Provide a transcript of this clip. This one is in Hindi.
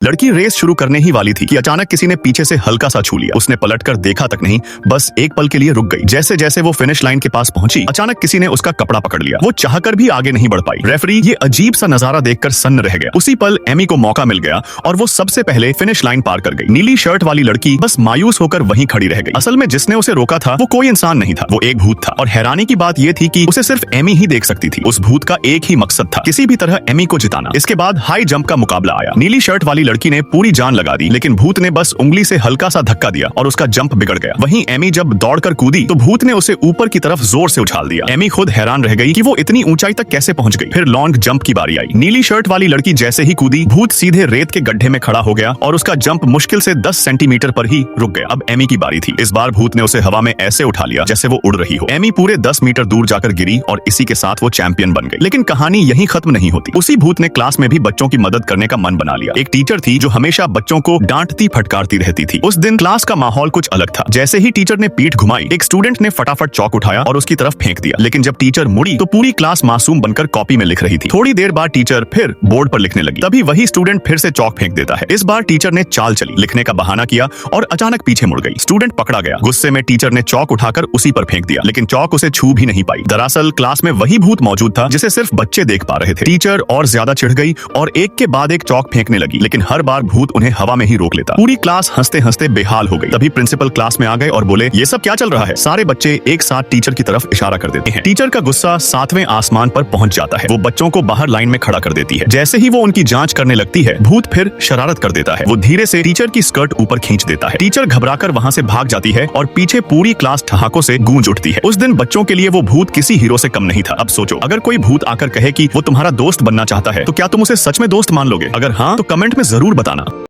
लड़की रेस शुरू करने ही वाली थी कि अचानक किसी ने पीछे से हल्का सा छू लिया। उसने पलटकर देखा तक नहीं, बस एक पल के लिए रुक गई। जैसे जैसे वो फिनिश लाइन के पास पहुंची, अचानक किसी ने उसका कपड़ा पकड़ लिया। वो चाहकर भी आगे नहीं बढ़ पाई। रेफरी ये अजीब सा नजारा देखकर सन्न रह गया। उसी पल एमी को मौका मिल गया और वो सबसे पहले फिनिश लाइन पार कर गई। नीली शर्ट वाली लड़की बस मायूस होकर वहीं खड़ी रह गई। असल में जिसने उसे रोका था वो कोई इंसान नहीं था, वो एक भूत था। और हैरानी की बात ये थी कि उसे सिर्फ एमी ही देख सकती थी। उस भूत का एक ही मकसद था, किसी भी तरह एमी को जिताना। इसके बाद हाई जंप का मुकाबला आया। नीली शर्ट वाली लड़की ने पूरी जान लगा दी, लेकिन भूत ने बस उंगली से हल्का सा धक्का दिया और उसका जंप बिगड़ गया। वहीं एमी जब दौड़कर कूदी तो भूत ने उसे ऊपर की तरफ जोर से उछाल दिया। एमी खुद हैरान रह गई कि वो इतनी ऊंचाई तक कैसे पहुंच गई। फिर लॉन्ग जंप की बारी आई। नीली शर्ट वाली लड़की जैसे ही कूदी, भूत सीधे रेत के गड्ढे में खड़ा हो गया और उसका जंप मुश्किल से 10 सेंटीमीटर पर ही रुक गया। अब एमी की बारी थी। इस बार भूत ने उसे हवा में ऐसे उठा लिया जैसे वो उड़ रही हो। एमी पूरे 10 मीटर दूर जाकर गिरी और इसी के साथ वो चैंपियन बन गई। लेकिन कहानी यहीं खत्म नहीं होती। उसी भूत ने क्लास में भी बच्चों की मदद करने का मन बना लिया। एक टीचर थी जो हमेशा बच्चों को डांटती फटकारती रहती थी। उस दिन क्लास का माहौल कुछ अलग था। जैसे ही टीचर ने पीठ घुमाई, एक स्टूडेंट ने फटाफट चौक उठाया और उसकी तरफ फेंक दिया। लेकिन जब टीचर मुड़ी तो पूरी क्लास मासूम बनकर कॉपी में लिख रही थी। थोड़ी देर बाद टीचर फिर बोर्ड पर लिखने लगी। तभी वही स्टूडेंट फिर से चौक फेंक देता है। इस बार टीचर ने चाल चली, लिखने का बहाना किया और अचानक पीछे मुड़ गई। स्टूडेंट पकड़ा गया। गुस्से में टीचर ने चौक उठाकर उसी पर फेंक दिया, लेकिन चौक उसे छू भी नहीं पाई। दरअसल क्लास में वही भूत मौजूद था जिसे सिर्फ बच्चे देख पा रहे थे। टीचर और ज्यादा चिढ़ गई और एक के बाद एक चौक फेंकने लगी, लेकिन हर बार भूत उन्हें हवा में ही रोक लेता। पूरी क्लास हंसते हंसते बेहाल हो गई। तभी प्रिंसिपल क्लास में आ गए और बोले, ये सब क्या चल रहा है? सारे बच्चे एक साथ टीचर की तरफ इशारा कर देते हैं। टीचर का गुस्सा 7वें आसमान पर पहुंच जाता है। वो बच्चों को बाहर लाइन में खड़ा कर देती है। जैसे ही वो उनकी जांच करने लगती है, भूत फिर शरारत कर देता है। वो धीरे से टीचर की स्कर्ट ऊपर खींच देता है। टीचर घबराकर वहां से भाग जाती है और पीछे पूरी क्लास ठहाकों से गूंज उठती है। उस दिन बच्चों के लिए वो भूत किसी हीरो से कम नहीं था। अब सोचो, अगर कोई भूत आकर कहे कि वो तुम्हारा दोस्त बनना चाहता है, तो क्या तुम उसे सच में दोस्त मान लोगे? अगर हाँ, तो कमेंट में जरूर बताना।